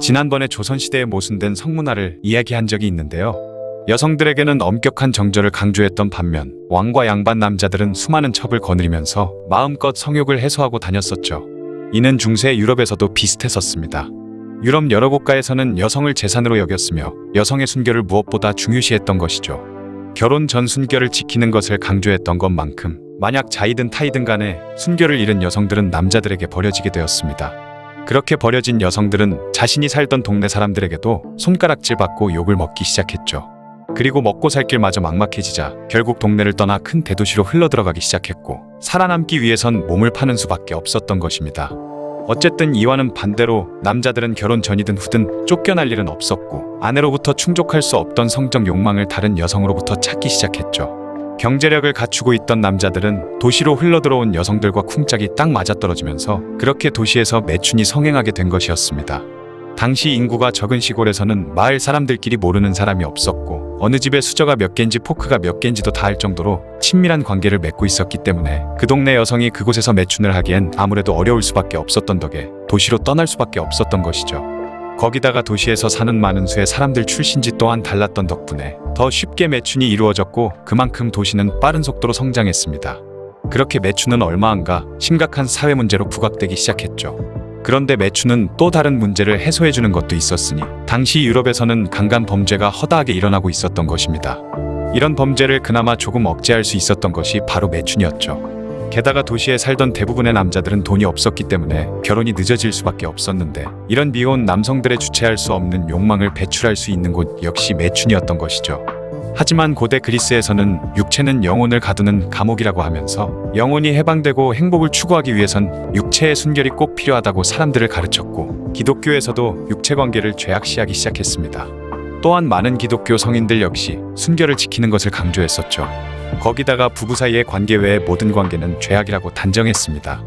지난번에 조선시대에 모순된 성문화를 이야기한 적이 있는데요. 여성들에게는 엄격한 정절을 강조했던 반면 왕과 양반 남자들은 수많은 첩을 거느리면서 마음껏 성욕을 해소하고 다녔었죠. 이는 중세 유럽에서도 비슷했었습니다. 유럽 여러 국가에서는 여성을 재산으로 여겼으며 여성의 순결을 무엇보다 중요시했던 것이죠. 결혼 전 순결을 지키는 것을 강조했던 것만큼 만약 자이든 타이든 간에 순결을 잃은 여성들은 남자들에게 버려지게 되었습니다. 그렇게 버려진 여성들은 자신이 살던 동네 사람들에게도 손가락질 받고 욕을 먹기 시작했죠. 그리고 먹고 살 길마저 막막해지자 결국 동네를 떠나 큰 대도시로 흘러들어가기 시작했고, 살아남기 위해선 몸을 파는 수밖에 없었던 것입니다. 어쨌든 이와는 반대로 남자들은 결혼 전이든 후든 쫓겨날 일은 없었고, 아내로부터 충족할 수 없던 성적 욕망을 다른 여성으로부터 찾기 시작했죠. 경제력을 갖추고 있던 남자들은 도시로 흘러들어온 여성들과 쿵짝이 딱 맞아떨어지면서 그렇게 도시에서 매춘이 성행하게 된 것이었습니다. 당시 인구가 적은 시골에서는 마을 사람들끼리 모르는 사람이 없었고, 어느 집에 수저가 몇 개인지 포크가 몇 개인지도 다 알 정도로 친밀한 관계를 맺고 있었기 때문에 그 동네 여성이 그곳에서 매춘을 하기엔 아무래도 어려울 수밖에 없었던 덕에 도시로 떠날 수밖에 없었던 것이죠. 거기다가 도시에서 사는 많은 수의 사람들 출신지 또한 달랐던 덕분에 더 쉽게 매춘이 이루어졌고, 그만큼 도시는 빠른 속도로 성장했습니다. 그렇게 매춘은 얼마 안가 심각한 사회 문제로 부각되기 시작했죠. 그런데 매춘은 또 다른 문제를 해소해주는 것도 있었으니, 당시 유럽에서는 강간 범죄가 허다하게 일어나고 있었던 것입니다. 이런 범죄를 그나마 조금 억제할 수 있었던 것이 바로 매춘이었죠. 게다가 도시에 살던 대부분의 남자들은 돈이 없었기 때문에 결혼이 늦어질 수밖에 없었는데, 이런 미혼 남성들의 주체할 수 없는 욕망을 배출할 수 있는 곳 역시 매춘이었던 것이죠. 하지만 고대 그리스에서는 육체는 영혼을 가두는 감옥이라고 하면서 영혼이 해방되고 행복을 추구하기 위해선 육체의 순결이 꼭 필요하다고 사람들을 가르쳤고, 기독교에서도 육체 관계를 죄악시하기 시작했습니다. 또한 많은 기독교 성인들 역시 순결을 지키는 것을 강조했었죠. 거기다가 부부 사이의 관계 외의 모든 관계는 죄악이라고 단정했습니다.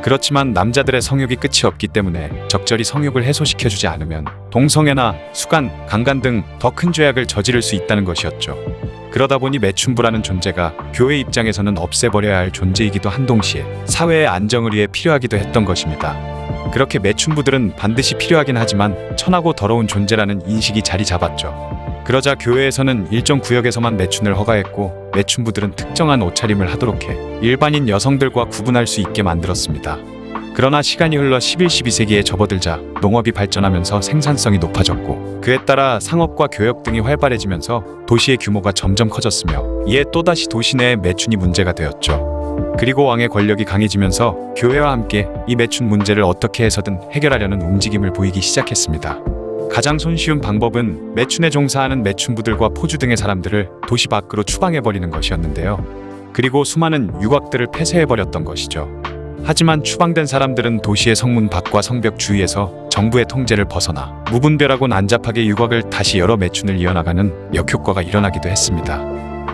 그렇지만 남자들의 성욕이 끝이 없기 때문에 적절히 성욕을 해소시켜주지 않으면 동성애나 수간, 강간 등 더 큰 죄악을 저지를 수 있다는 것이었죠. 그러다 보니 매춘부라는 존재가 교회 입장에서는 없애버려야 할 존재이기도 한 동시에 사회의 안정을 위해 필요하기도 했던 것입니다. 그렇게 매춘부들은 반드시 필요하긴 하지만 천하고 더러운 존재라는 인식이 자리 잡았죠. 그러자 교회에서는 일정 구역에서만 매춘을 허가했고, 매춘부들은 특정한 옷차림을 하도록 해 일반인 여성들과 구분할 수 있게 만들었습니다. 그러나 시간이 흘러 11, 12세기에 접어들자 농업이 발전하면서 생산성이 높아졌고, 그에 따라 상업과 교역 등이 활발해지면서 도시의 규모가 점점 커졌으며, 이에 또다시 도시 내의 매춘이 문제가 되었죠. 그리고 왕의 권력이 강해지면서 교회와 함께 이 매춘 문제를 어떻게 해서든 해결하려는 움직임을 보이기 시작했습니다. 가장 손쉬운 방법은 매춘에 종사하는 매춘부들과 포주 등의 사람들을 도시 밖으로 추방해버리는 것이었는데요. 그리고 수많은 유곽들을 폐쇄해버렸던 것이죠. 하지만 추방된 사람들은 도시의 성문 밖과 성벽 주위에서 정부의 통제를 벗어나 무분별하고 난잡하게 유곽을 다시 열어 매춘을 이어나가는 역효과가 일어나기도 했습니다.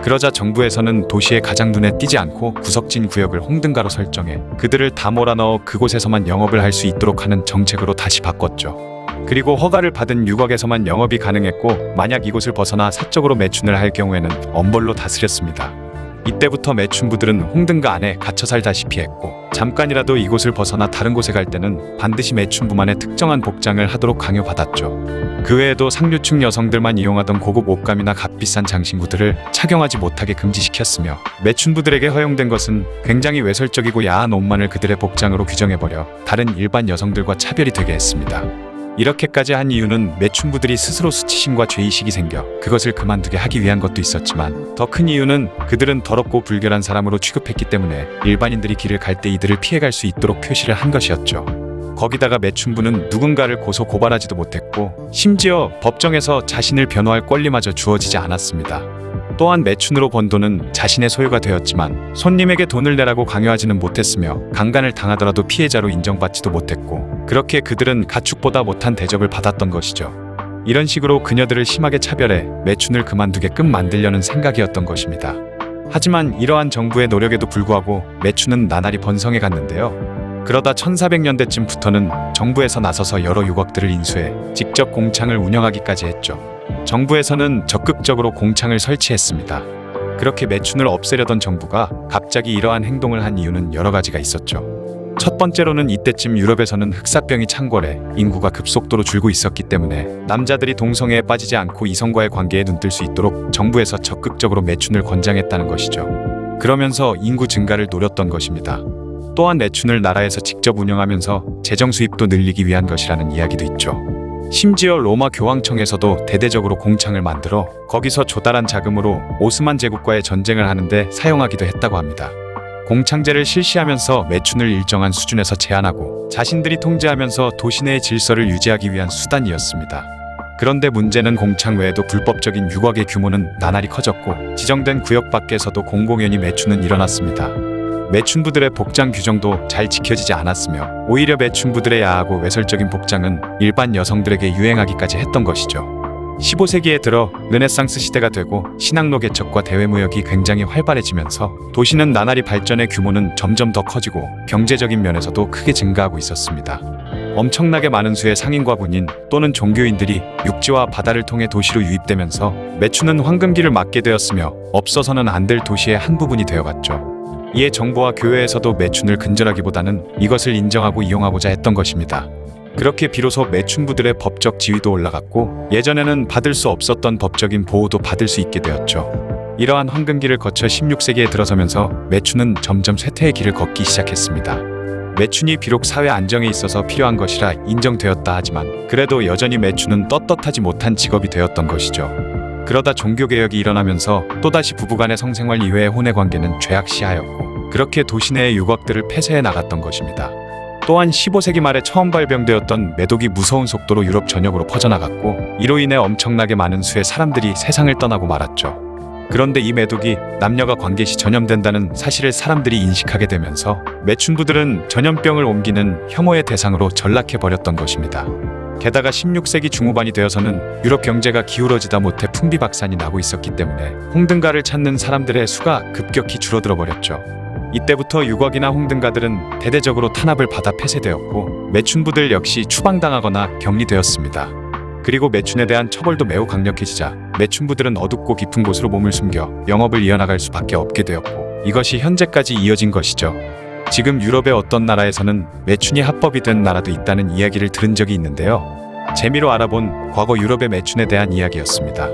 그러자 정부에서는 도시의 가장 눈에 띄지 않고 구석진 구역을 홍등가로 설정해 그들을 다 몰아넣어 그곳에서만 영업을 할 수 있도록 하는 정책으로 다시 바꿨죠. 그리고 허가를 받은 유곽에서만 영업이 가능했고, 만약 이곳을 벗어나 사적으로 매춘을 할 경우에는 엄벌로 다스렸습니다. 이때부터 매춘부들은 홍등가 안에 갇혀 살다시피 했고, 잠깐이라도 이곳을 벗어나 다른 곳에 갈 때는 반드시 매춘부만의 특정한 복장을 하도록 강요받았죠. 그 외에도 상류층 여성들만 이용하던 고급 옷감이나 값비싼 장신구들을 착용하지 못하게 금지시켰으며, 매춘부들에게 허용된 것은 굉장히 외설적이고 야한 옷만을 그들의 복장으로 규정해버려 다른 일반 여성들과 차별이 되게 했습니다. 이렇게까지 한 이유는 매춘부들이 스스로 수치심과 죄의식이 생겨 그것을 그만두게 하기 위한 것도 있었지만, 더 큰 이유는 그들은 더럽고 불결한 사람으로 취급했기 때문에 일반인들이 길을 갈 때 이들을 피해갈 수 있도록 표시를 한 것이었죠. 거기다가 매춘부는 누군가를 고소 고발하지도 못했고, 심지어 법정에서 자신을 변호할 권리마저 주어지지 않았습니다. 또한 매춘으로 번 돈은 자신의 소유가 되었지만 손님에게 돈을 내라고 강요하지는 못했으며, 강간을 당하더라도 피해자로 인정받지도 못했고, 그렇게 그들은 가축보다 못한 대접을 받았던 것이죠. 이런 식으로 그녀들을 심하게 차별해 매춘을 그만두게끔 만들려는 생각이었던 것입니다. 하지만 이러한 정부의 노력에도 불구하고 매춘은 나날이 번성해 갔는데요. 그러다 1400년대쯤부터는 정부에서 나서서 여러 유곽들을 인수해 직접 공창을 운영하기까지 했죠. 정부에서는 적극적으로 공창을 설치했습니다. 그렇게 매춘을 없애려던 정부가 갑자기 이러한 행동을 한 이유는 여러 가지가 있었죠. 첫 번째로는 이때쯤 유럽에서는 흑사병이 창궐해 인구가 급속도로 줄고 있었기 때문에 남자들이 동성애에 빠지지 않고 이성과의 관계에 눈뜰 수 있도록 정부에서 적극적으로 매춘을 권장했다는 것이죠. 그러면서 인구 증가를 노렸던 것입니다. 또한 매춘을 나라에서 직접 운영하면서 재정 수입도 늘리기 위한 것이라는 이야기도 있죠. 심지어 로마 교황청에서도 대대적으로 공창을 만들어 거기서 조달한 자금으로 오스만 제국과의 전쟁을 하는데 사용하기도 했다고 합니다. 공창제를 실시하면서 매춘을 일정한 수준에서 제한하고 자신들이 통제하면서 도시 내의 질서를 유지하기 위한 수단이었습니다. 그런데 문제는 공창 외에도 불법적인 유곽의 규모는 나날이 커졌고 지정된 구역 밖에서도 공공연히 매춘은 일어났습니다. 매춘부들의 복장 규정도 잘 지켜지지 않았으며 오히려 매춘부들의 야하고 외설적인 복장은 일반 여성들에게 유행하기까지 했던 것이죠. 15세기에 들어 르네상스 시대가 되고 신학로 개척과 대외무역이 굉장히 활발해지면서 도시는 나날이 발전의 규모는 점점 더 커지고 경제적인 면에서도 크게 증가하고 있었습니다. 엄청나게 많은 수의 상인과 군인 또는 종교인들이 육지와 바다를 통해 도시로 유입되면서 매춘은 황금기를 맞게 되었으며 없어서는 안 될 도시의 한 부분이 되어갔죠. 이에 정부와 교회에서도 매춘을 근절하기보다는 이것을 인정하고 이용하고자 했던 것입니다. 그렇게 비로소 매춘부들의 법적 지위도 올라갔고 예전에는 받을 수 없었던 법적인 보호도 받을 수 있게 되었죠. 이러한 황금기를 거쳐 16세기에 들어서면서 매춘은 점점 쇠퇴의 길을 걷기 시작했습니다. 매춘이 비록 사회 안정에 있어서 필요한 것이라 인정되었다 하지만 그래도 여전히 매춘은 떳떳하지 못한 직업이 되었던 것이죠. 그러다 종교개혁이 일어나면서 또다시 부부간의 성생활 이외의 혼외관계는 죄악시하였고 그렇게 도시 내의 유곽들을 폐쇄해 나갔던 것입니다. 또한 15세기 말에 처음 발병되었던 매독이 무서운 속도로 유럽 전역으로 퍼져나갔고 이로 인해 엄청나게 많은 수의 사람들이 세상을 떠나고 말았죠. 그런데 이 매독이 남녀가 관계 시 전염된다는 사실을 사람들이 인식하게 되면서 매춘부들은 전염병을 옮기는 혐오의 대상으로 전락해버렸던 것입니다. 게다가 16세기 중후반이 되어서는 유럽 경제가 기울어지다 못해 풍비박산이 나고 있었기 때문에 홍등가를 찾는 사람들의 수가 급격히 줄어들어 버렸죠. 이때부터 유곽이나 홍등가들은 대대적으로 탄압을 받아 폐쇄되었고 매춘부들 역시 추방당하거나 격리되었습니다. 그리고 매춘에 대한 처벌도 매우 강력해지자 매춘부들은 어둡고 깊은 곳으로 몸을 숨겨 영업을 이어나갈 수밖에 없게 되었고 이것이 현재까지 이어진 것이죠. 지금 유럽의 어떤 나라에서는 매춘이 합법이 된 나라도 있다는 이야기를 들은 적이 있는데요. 재미로 알아본 과거 유럽의 매춘에 대한 이야기였습니다.